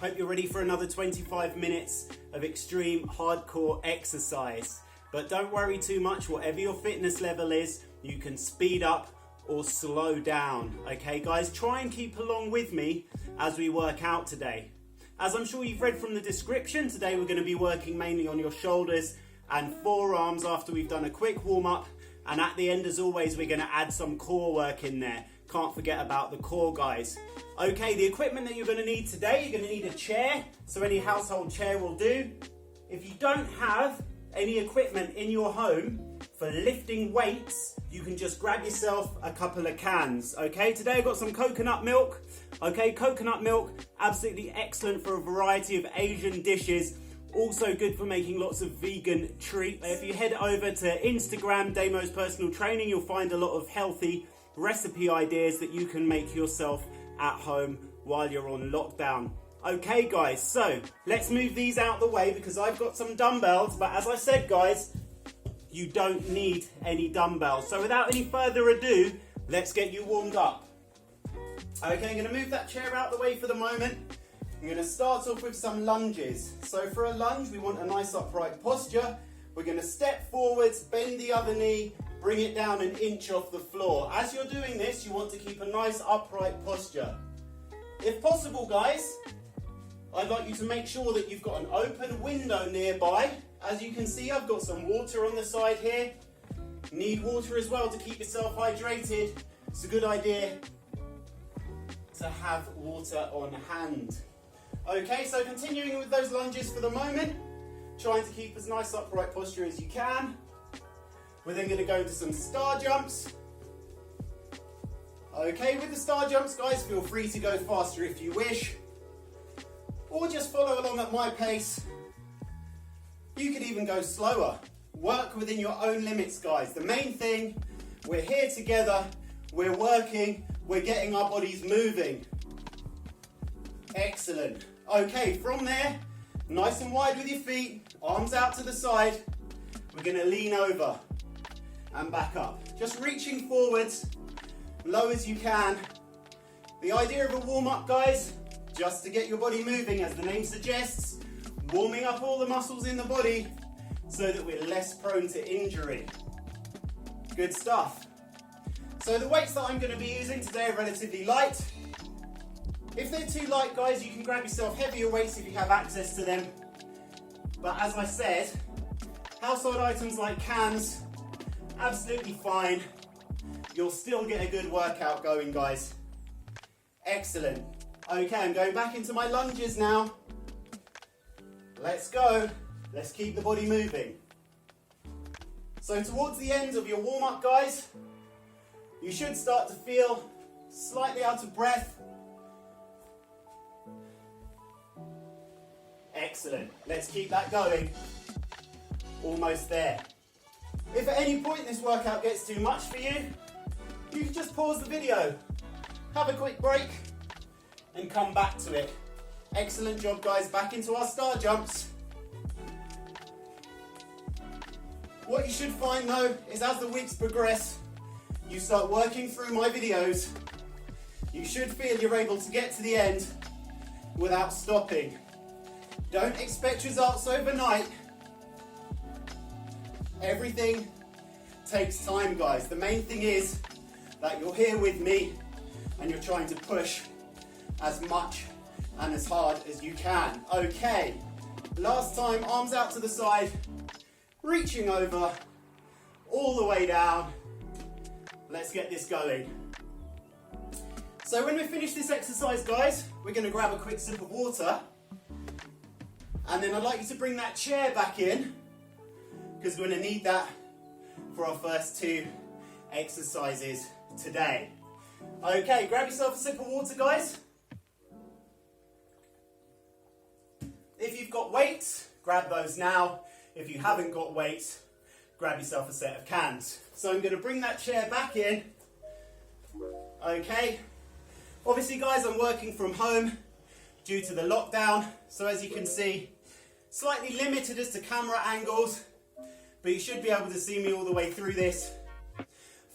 Hope you're ready for another 25 minutes of extreme hardcore exercise. But don't worry too much, whatever your fitness level is, you can speed up or slow down. Okay guys, try and keep along with me as we work out today. As I'm sure you've read from the description, today we're going to be working mainly on your shoulders and forearms after we've done a quick warm-up. And at the end, as always, we're going to add some core work in there. Can't forget about the core, guys. Okay, the equipment that you're going to need today, you're going to need a chair. So any household chair will do. If you don't have any equipment in your home for lifting weights, you can just grab yourself a couple of cans. Okay, today I've got some coconut milk. Okay, coconut milk, absolutely excellent for a variety of Asian dishes. Also good for making lots of vegan treats. If you head over to Instagram, Damo's Personal Training, you'll find a lot of healthy recipe ideas that you can make yourself at home while you're on lockdown. Okay guys, so let's move these out the way because I've got some dumbbells, but as I said guys, you don't need any dumbbells. So without any further ado, let's get you warmed up. Okay, I'm going to move that chair out the way for the moment. I'm going to start off with some lunges. So for a lunge, we want a nice upright posture. We're going to step forwards, bend the other knee, bring it down an inch off the floor. As you're doing this, you want to keep a nice upright posture. If possible, guys, I'd like you to make sure that you've got an open window nearby. As you can see, I've got some water on the side here. Need water as well to keep yourself hydrated. It's a good idea to have water on hand. Okay, so continuing with those lunges for the moment, trying to keep as nice upright posture as you can. We're then going to go into some star jumps. Okay, with the star jumps, guys, feel free to go faster if you wish, or just follow along at my pace. You could even go slower. Work within your own limits, guys. The main thing, we're here together, we're working, we're getting our bodies moving. Excellent. Okay, from there, nice and wide with your feet, arms out to the side. We're going to lean over and back up. Just reaching forwards, low as you can. The idea of a warm-up, guys, just to get your body moving, as the name suggests, warming up all the muscles in the body so that we're less prone to injury. Good stuff. So the weights that I'm going to be using today are relatively light. If they're too light, guys, you can grab yourself heavier weights if you have access to them. But as I said, household items like cans, absolutely fine. You'll still get a good workout going, guys. Excellent. Okay, I'm going back into my lunges now. Let's go. Let's keep the body moving. So towards the end of your warm-up, guys, you should start to feel slightly out of breath. Excellent. Let's keep that going. Almost there. If at any point this workout gets too much for you, you can just pause the video, have a quick break, and come back to it. Excellent job, guys. Back into our star jumps. What you should find, though, is as the weeks progress, you start working through my videos, you should feel you're able to get to the end without stopping. Don't expect results overnight. Everything takes time, guys. The main thing is that you're here with me and you're trying to push as much and as hard as you can. Okay, last time, arms out to the side, reaching over, all the way down. Let's get this going. So when we finish this exercise, guys, we're going to grab a quick sip of water. And then I'd like you to bring that chair back in, because we're going to need that for our first two exercises today. Okay, grab yourself a sip of water, guys. If you've got weights, grab those now. If you haven't got weights, grab yourself a set of cans. So I'm going to bring that chair back in. Okay. Obviously, guys, I'm working from home due to the lockdown. So as you can see, slightly limited as to camera angles, but you should be able to see me all the way through this.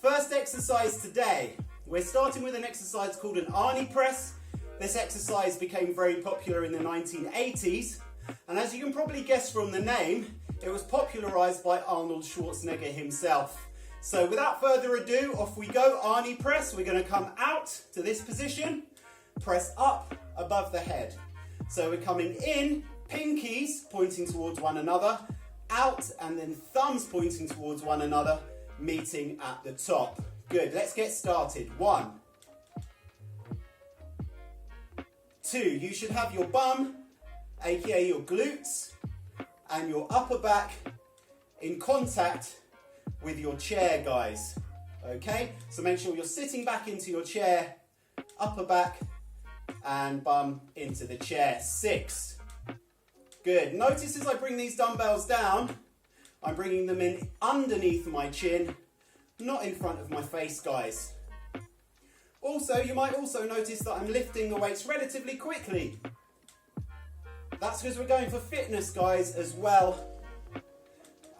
First exercise today, we're starting with an exercise called an Arnie Press. This exercise became very popular in the 1980s, and as you can probably guess from the name, it was popularized by Arnold Schwarzenegger himself. So without further ado, off we go. Arnie Press. We're going to come out to this position, press up above the head. So we're coming in, pinkies pointing towards one another, out, and then thumbs pointing towards one another, meeting at the top. Good, let's get started. 1, 2, you should have your bum, aka your glutes, and your upper back in contact with your chair, guys. Okay, so make sure you're sitting back into your chair, upper back and bum into the chair. 6. Good. Notice as I bring these dumbbells down, I'm bringing them in underneath my chin, not in front of my face, guys. Also, you might also notice that I'm lifting the weights relatively quickly. That's because we're going for fitness, guys, as well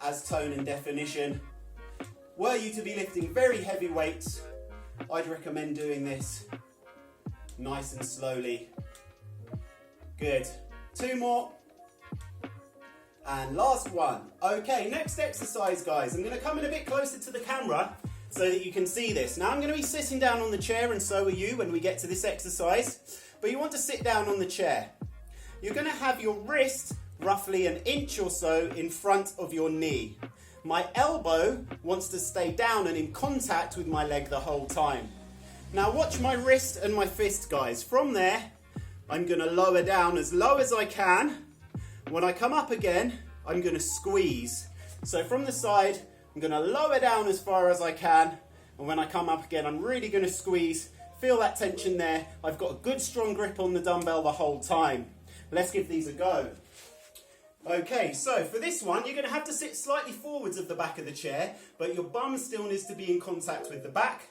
as tone and definition. Were you to be lifting very heavy weights, I'd recommend doing this nice and slowly. Good. 2 more. And last one. Okay, next exercise, guys. I'm going to come in a bit closer to the camera so that you can see this. Now, I'm going to be sitting down on the chair, and so are you when we get to this exercise. But you want to sit down on the chair. You're going to have your wrist roughly an inch or so in front of your knee. My elbow wants to stay down and in contact with my leg the whole time. Now watch my wrist and my fist, guys. From there, I'm going to lower down as low as I can. When I come up again, I'm going to squeeze. So from the side, I'm going to lower down as far as I can. And when I come up again, I'm really going to squeeze. Feel that tension there. I've got a good strong grip on the dumbbell the whole time. Let's give these a go. Okay, so for this one, you're going to have to sit slightly forwards of the back of the chair, but your bum still needs to be in contact with the back.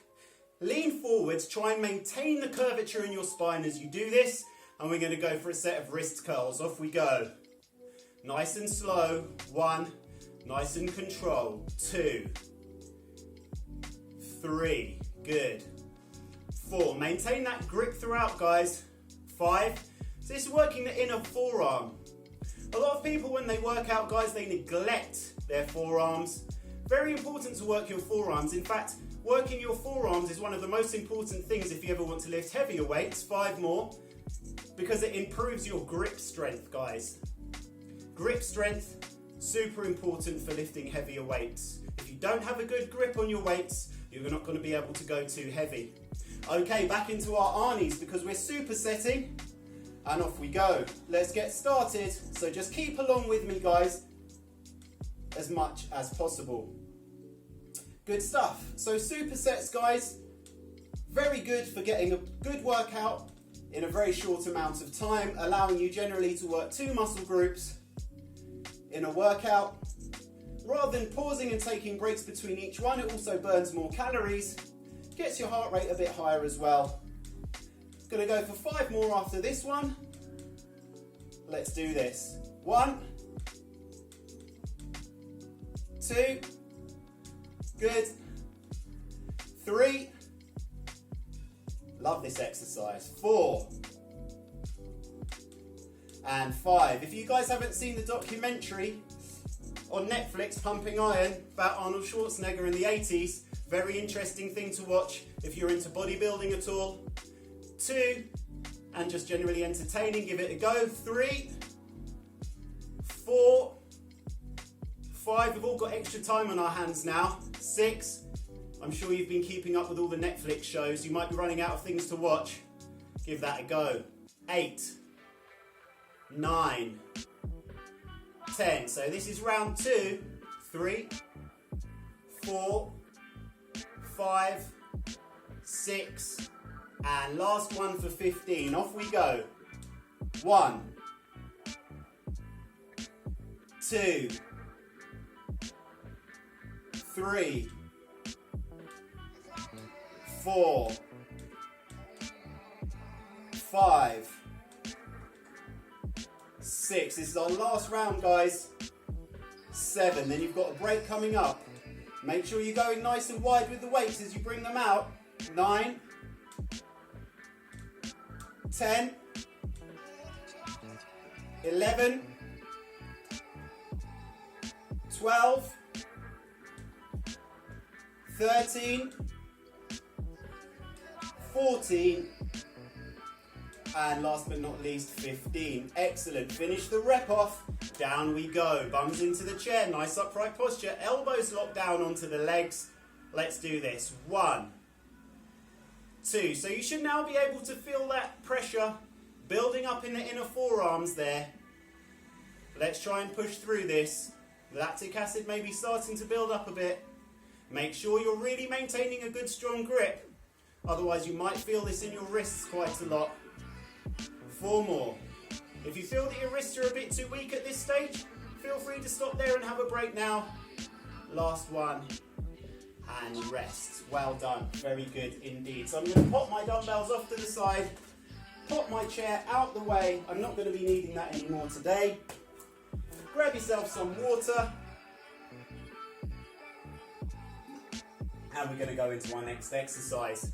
Lean forwards, try and maintain the curvature in your spine as you do this, and we're going to go for a set of wrist curls. Off we go. Nice and slow. 1, nice and control. 2, 3, good. 4, maintain that grip throughout, guys. 5, so this is working the inner forearm. A lot of people, when they work out, guys, they neglect their forearms. Very important to work your forearms. In fact, working your forearms is one of the most important things if you ever want to lift heavier weights. 5 more, because it improves your grip strength, guys. Grip strength, super important for lifting heavier weights. If you don't have a good grip on your weights, you're not going to be able to go too heavy. Okay, back into our Arnies because we're supersetting. And off we go. Let's get started. So just keep along with me, guys, as much as possible. Good stuff. So supersets, guys, very good for getting a good workout in a very short amount of time, allowing you generally to work 2 muscle groups in a workout. Rather than pausing and taking breaks between each one, it also burns more calories, gets your heart rate a bit higher as well. Going to go for 5 more after this one. Let's do this. 1, 2, good. 3, love this exercise. 4, and 5. If you guys haven't seen the documentary on Netflix, Pumping Iron, about Arnold Schwarzenegger in the 80s, very interesting thing to watch if you're into bodybuilding at all. 2, and just generally entertaining, give it a go. 3, 4, 5, we've all got extra time on our hands now. 6, I'm sure you've been keeping up with all the Netflix shows, you might be running out of things to watch, give that a go. 8, 9, 10, so this is round 2, 3, 4, 5, 6, and last one for 15. Off we go. 1, 2, 3, 4, 5, 6. This is our last round, guys. 7. Then you've got a break coming up. Make sure you're going nice and wide with the weights as you bring them out. 9, 10, 11, 12, 13, 14, and last but not least 15. Excellent. Finish the rep off. Down we go. Bums into the chair. Nice upright posture. Elbows locked down onto the legs. Let's do this. 1, 2. So you should now be able to feel that pressure building up in the inner forearms there. Let's try and push through this. Lactic acid may be starting to build up a bit. Make sure you're really maintaining a good strong grip. Otherwise you might feel this in your wrists quite a lot. 4 more. If you feel that your wrists are a bit too weak at this stage, feel free to stop there and have a break now. Last one. And rest. Well done. Very good indeed. So I'm going to pop my dumbbells off to the side. Pop my chair out the way. I'm not going to be needing that anymore today. Grab yourself some water. And we're going to go into our next exercise.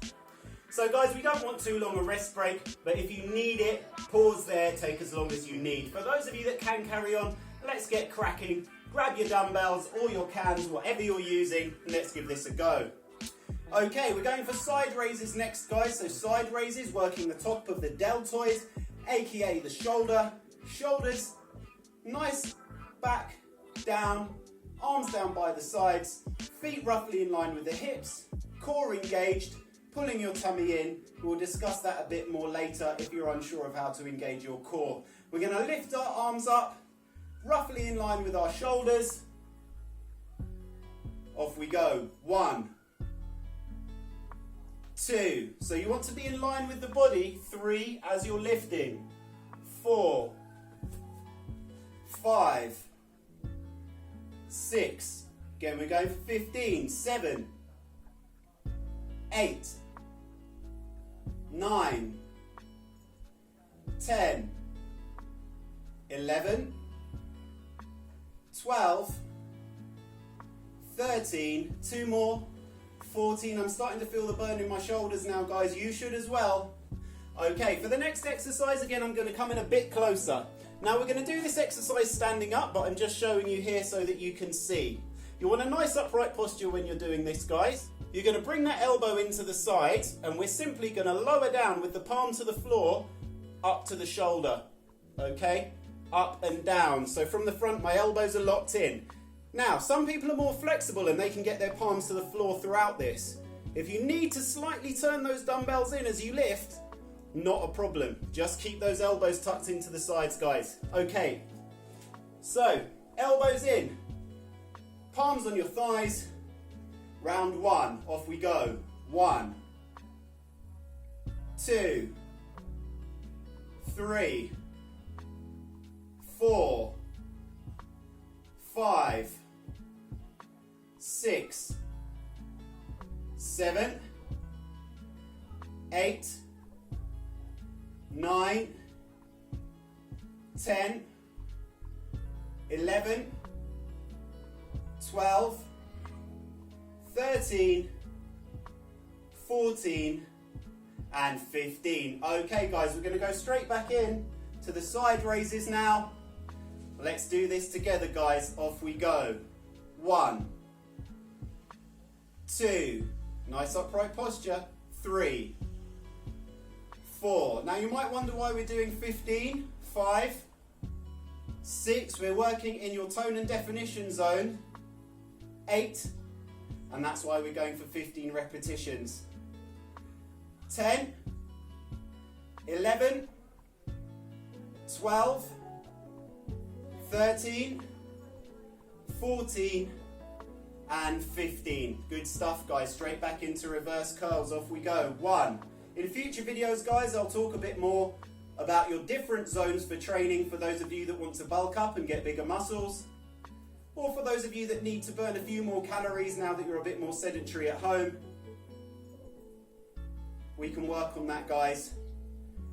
So guys, we don't want too long a rest break, but if you need it, pause there, take as long as you need. For those of you that can carry on, let's get cracking. Grab your dumbbells or your cans, whatever you're using, and let's give this a go. Okay, we're going for side raises next, guys. So side raises, working the top of the deltoid, aka the shoulder. Shoulders, nice back, down, arms down by the sides, feet roughly in line with the hips, core engaged, pulling your tummy in. We'll discuss that a bit more later if you're unsure of how to engage your core. We're going to lift our arms up, roughly in line with our shoulders. Off we go. 1, 2. So you want to be in line with the body. 3 as you're lifting. 4, 5, 6. Again, we're going for 15. 7, 8, 9, 10, 11, 12, 13, 2 more, 14. I'm starting to feel the burn in my shoulders now, guys. You should as well. Okay, for the next exercise, again, I'm going to come in a bit closer. Now, we're going to do this exercise standing up, but I'm just showing you here so that you can see. You want a nice upright posture when you're doing this, guys. You're going to bring that elbow into the side, and we're simply going to lower down with the palm to the floor, up to the shoulder. Okay? Up and down. So from the front, my elbows are locked in. Now, some people are more flexible and they can get their palms to the floor throughout this. If you need to slightly turn those dumbbells in as you lift, not a problem. Just keep those elbows tucked into the sides, guys. Okay. So, elbows in. Palms on your thighs. Round 1, off we go. 1, 2, 3, 4, 5, 6, 7, 8, 9, 10, 11, 12, 13, 14, and 15. Okay, guys, we're going to go straight back in to the side raises now. Let's do this together, guys. Off we go. 1, 2, nice upright posture. 3, 4. Now you might wonder why we're doing 15. 5, 6. We're working in your tone and definition zone. 8. And that's why we're going for 15 repetitions. 10, 11, 12, 13, 14, and 15. Good stuff, guys. Straight back into reverse curls. Off we go. 1. In future videos, guys, I'll talk a bit more about your different zones for training for those of you that want to bulk up and get bigger muscles. Or for those of you that need to burn a few more calories now that you're a bit more sedentary at home. We can work on that, guys.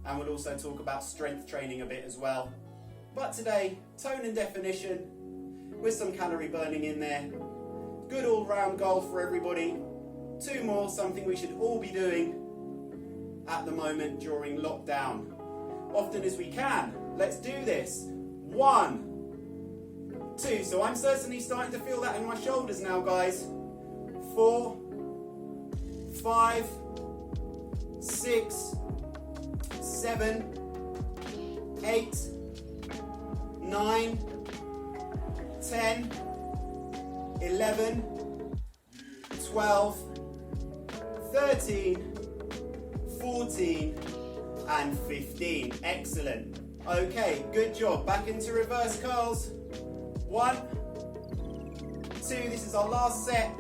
And we'll also talk about strength training a bit as well. But today, tone and definition with some calorie burning in there. Good all-round goal for everybody. 2 more, something we should all be doing at the moment during lockdown. often as we can. Let's do this. 1, 2. So I'm certainly starting to feel that in my shoulders now, guys. 4, 5, 6, 7, 8, 9, 10, 11, 12, 13, 14, and 15. Excellent. Okay, good job. Back into reverse curls. 1, 2, this is our last set.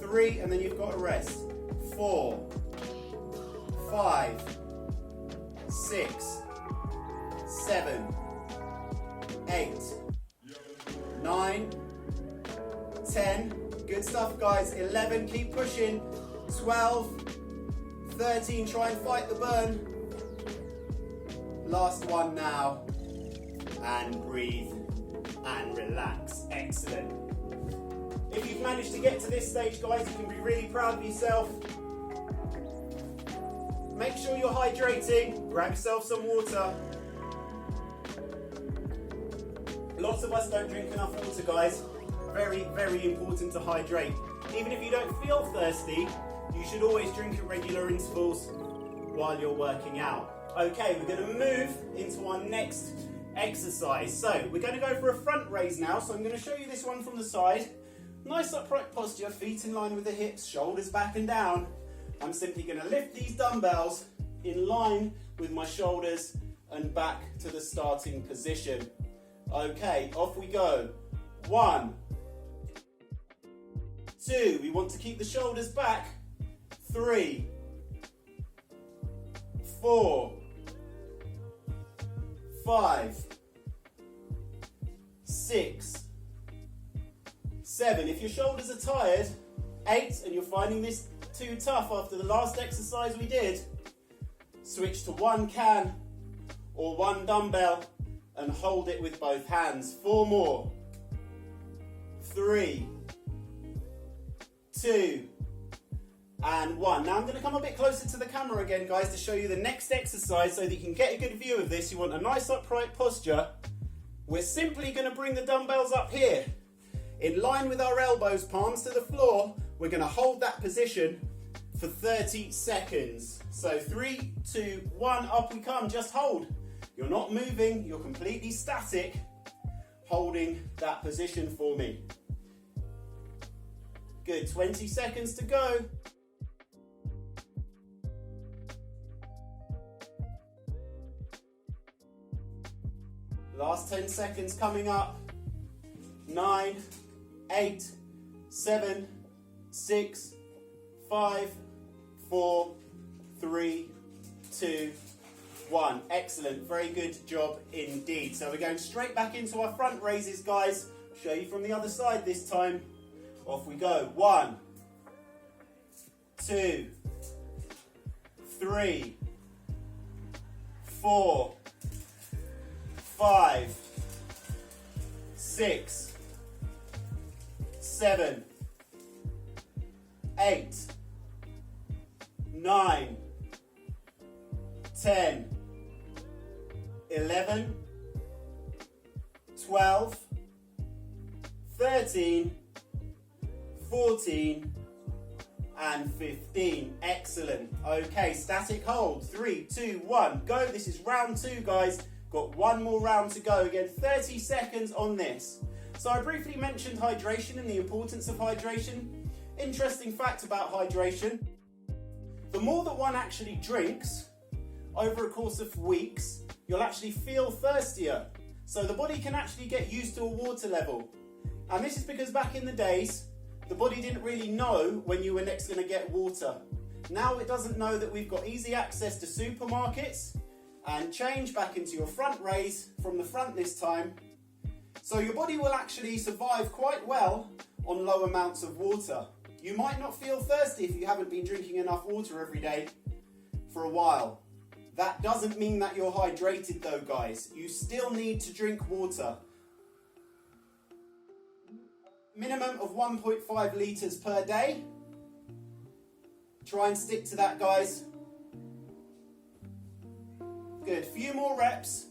3, and then you've got a rest. 4, 5, 6, 7, 8, 9, 10. Good stuff, guys. 11, keep pushing. 12, 13, try and fight the burn. Last one now. And breathe and relax. Excellent. If you've managed to get to this stage, guys, you can be really proud of yourself. Make sure you're hydrating. Grab yourself some water. Lots of us don't drink enough water, guys. Very, very important to hydrate. Even if you don't feel thirsty, you should always drink at regular intervals while you're working out. Okay, we're going to move into our next exercise. So we're going to go for a front raise now. So I'm going to show you this one from the side. Nice upright posture, feet in line with the hips, shoulders back and down. I'm simply going to lift these dumbbells in line with my shoulders and back to the starting position. Okay, off we go. 1, 2, we want to keep the shoulders back. 3, 4, 5, 6, 7. If your shoulders are tired, 8, and you're finding this too tough after the last exercise we did, switch to 1 can or 1 dumbbell and hold it with both hands. 4 more. 3, 2, and 1. Now I'm going to come a bit closer to the camera again, guys, to show you the next exercise so that you can get a good view of this. You want a nice upright posture. We're simply going to bring the dumbbells up here. In line with our elbows, palms to the floor, we're going to hold that position for 30 seconds. So 3, 2, 1, up we come. Just hold. You're not moving, you're completely static, holding that position for me. Good, 20 seconds to go. Last 10 seconds coming up. 9, 8, 7, 6, 5, 4, 3, 2, 1. Excellent, very good job indeed. So we're going straight back into our front raises, guys. Show you from the other side this time. Off we go. 1, 2, 3, 4, 5, 6, 7, 8, 9, 10, 11, 12, 13, 14, and 15. Excellent. Okay, static hold. 3, 2, 1, go. This is round 2, guys. Got 1 more round to go. Again, 30 seconds on this. So I briefly mentioned hydration and the importance of hydration. Interesting fact about hydration. The more that one actually drinks over a course of weeks, you'll actually feel thirstier. So the body can actually get used to a water level. And this is because back in the days, the body didn't really know when you were next going to get water. Now it doesn't know that we've got easy access to supermarkets and change back into your front raise from the front this time. So your body will actually survive quite well on low amounts of water. You might not feel thirsty if you haven't been drinking enough water every day for a while. That doesn't mean that you're hydrated though, guys. You still need to drink water. Minimum of 1.5 litres per day. Try and stick to that, guys. Good, few more reps.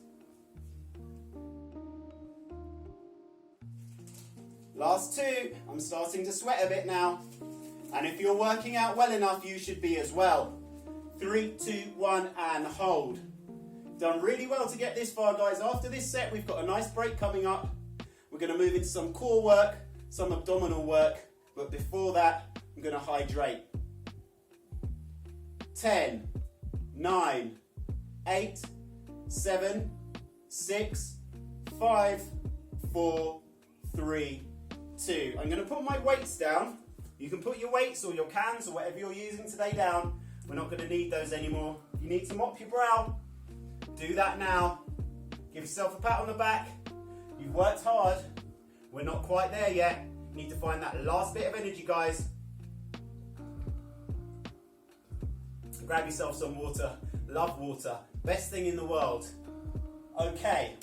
Last 2. I'm starting to sweat a bit now. And if you're working out well enough, you should be as well. 3, 2, 1, and hold. Done really well to get this far, guys. After this set, we've got a nice break coming up. We're going to move into some core work, some abdominal work. But before that, I'm going to hydrate. 10, 9, 8, 7, 6, 5, 4, 3, 2. I'm going to put my weights down. You can put your weights or your cans or whatever you're using today down. We're not going to need those anymore. You need to mop your brow. Do that now. Give yourself a pat on the back. You've worked hard. We're not quite there yet. You need to find that last bit of energy, guys. Grab yourself some water. Love water. Best thing in the world. Okay,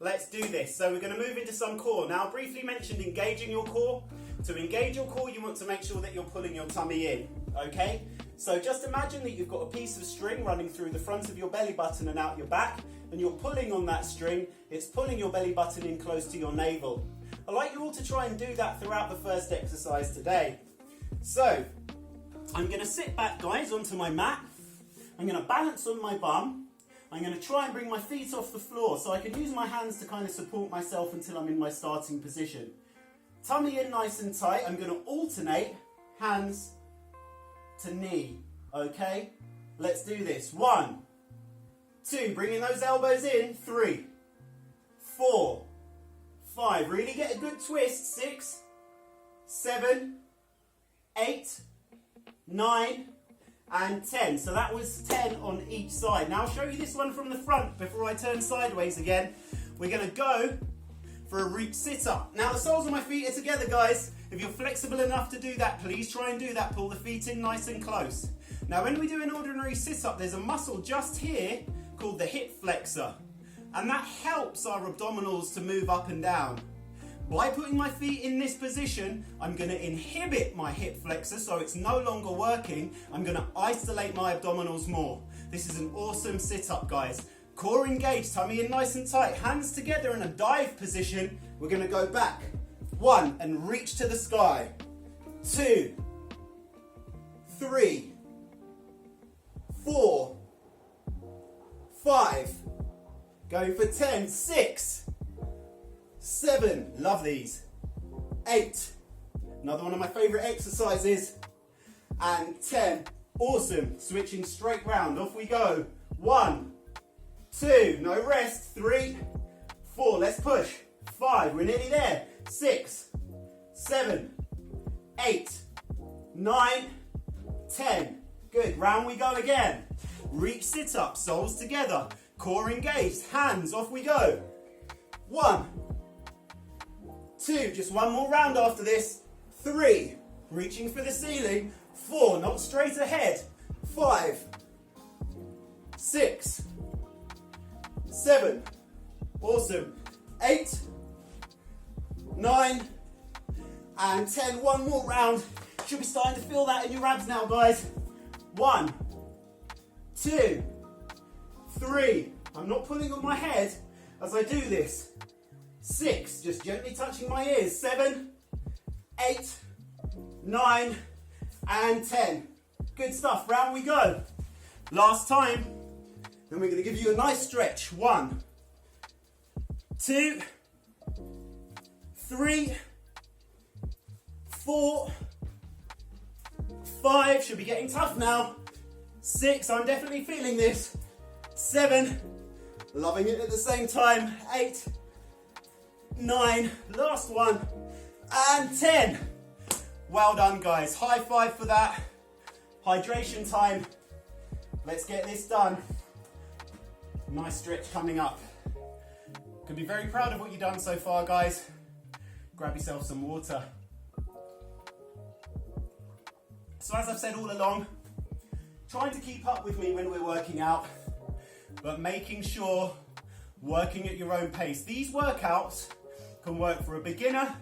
let's do this. So we're going to move into some core. Now, I briefly mentioned engaging your core. To engage your core, you want to make sure that you're pulling your tummy in, okay? So just imagine that you've got a piece of string running through the front of your belly button and out your back, and you're pulling on that string. It's pulling your belly button in close to your navel. I'd like you all to try and do that throughout the first exercise today. So, I'm going to sit back, guys, onto my mat. I'm going to balance on my bum. I'm going to try and bring my feet off the floor so I can use my hands to kind of support myself until I'm in my starting position. Tummy in nice and tight. I'm going to alternate hands to knee, okay? Let's do this. 1, 2, bringing those elbows in. 3, 4, 5. Really get a good twist. 6, 7, 8, 9, and 10. So that was 10 on each side. Now I'll show you this one from the front before I turn sideways again. We're going to go for a reach sit-up. Now the soles of my feet are together, guys. If you're flexible enough to do that, please try and do that. Pull the feet in nice and close. Now when we do an ordinary sit-up, there's a muscle just here called the hip flexor. And that helps our abdominals to move up and down. By putting my feet in this position, I'm going to inhibit my hip flexor so it's no longer working. I'm going to isolate my abdominals more. This is an awesome sit-up, guys. Core engaged, tummy in nice and tight, hands together in a dive position. We're going to go back. 1, and reach to the sky. 2, 3, 4, 5. Going for 10, 6, 7, love these. 8, another one of my favorite exercises. And 10, awesome. Switching straight round, off we go. 1, 2, no rest. 3, 4, let's push. 5, we're nearly there. 6, 7, 8, 9, 10. Good, round we go again. Reach sit up, soles together, core engaged, hands, off we go. 1, 2, just one more round after this. 3, reaching for the ceiling. 4, not straight ahead. 5, 6, 7, awesome. 8, 9, and 10. One more round. Should be starting to feel that in your abs now, guys. 1, 2, 3. I'm not pulling on my head as I do this. 6, just gently touching my ears. 7, 8, 9, and 10. Good stuff. Round we go. Last time. Then we're going to give you a nice stretch. 1, 2, 3, 4, 5, should be getting tough now. 6, I'm definitely feeling this. 7, loving it at the same time. 8, 9, last one, and 10. Well done, guys. High five for that. Hydration time. Let's get this done. Nice stretch coming up. Can be very proud of what you've done so far, guys. Grab yourself some water. So as I've said all along, trying to keep up with me when we're working out, but making sure working at your own pace. These workouts can work for a beginner,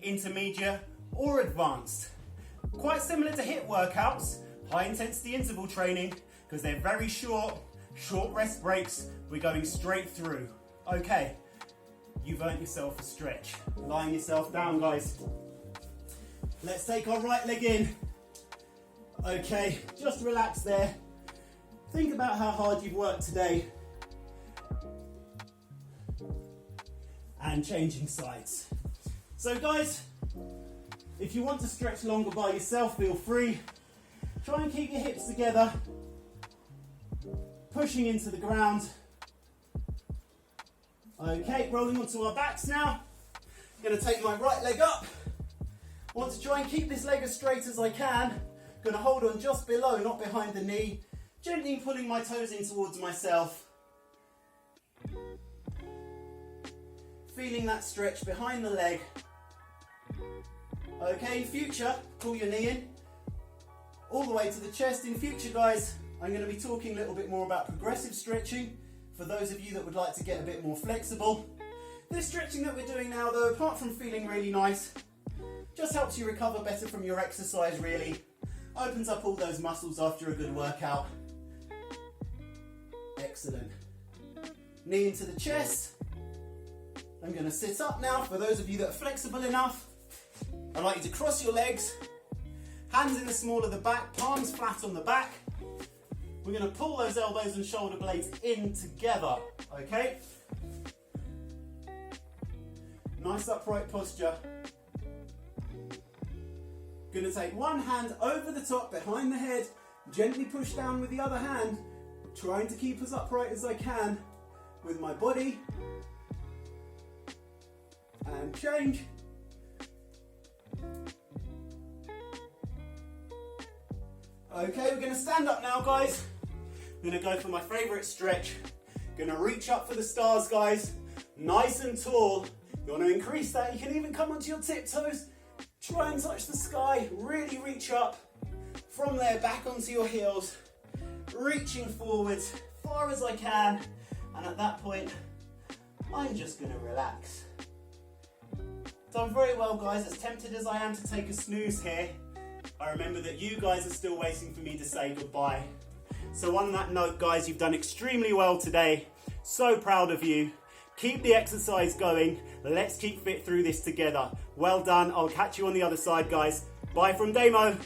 intermediate, or advanced. Quite similar to HIIT workouts, high intensity interval training, because they're very short, Short rest breaks, we're going straight through. Okay, you've earned yourself a stretch. Lying yourself down, guys. Let's take our right leg in. Okay, just relax there. Think about how hard you've worked today. And changing sides. So guys, if you want to stretch longer by yourself, feel free. Try and keep your hips together. Pushing into the ground. Okay, rolling onto our backs now. Gonna take my right leg up. Want to try and keep this leg as straight as I can. Gonna hold on just below, not behind the knee. Gently pulling my toes in towards myself. Feeling that stretch behind the leg. Okay, in future, pull your knee in. All the way to the chest. In future, guys, I'm going to be talking a little bit more about progressive stretching for those of you that would like to get a bit more flexible. This stretching that we're doing now, though, apart from feeling really nice, just helps you recover better from your exercise, really. Opens up all those muscles after a good workout. Excellent. Knee into the chest. I'm going to sit up now. For those of you that are flexible enough, I'd like you to cross your legs. Hands in the small of the back, palms flat on the back. We're going to pull those elbows and shoulder blades in together, okay? Nice upright posture. Going to take one hand over the top behind the head, gently push down with the other hand, trying to keep as upright as I can with my body. And change. Okay, we're going to stand up now, guys. I'm going to go for my favourite stretch. Going to reach up for the stars, guys. Nice and tall. You want to increase that. You can even come onto your tiptoes. Try and touch the sky. Really reach up. From there, back onto your heels. Reaching forwards far as I can. And at that point, I'm just going to relax. Done very well, guys. As tempted as I am to take a snooze here, I remember that you guys are still waiting for me to say goodbye. So on that note, guys, you've done extremely well today. So proud of you. Keep the exercise going. Let's keep fit through this together. Well done. I'll catch you on the other side, guys. Bye from Damo.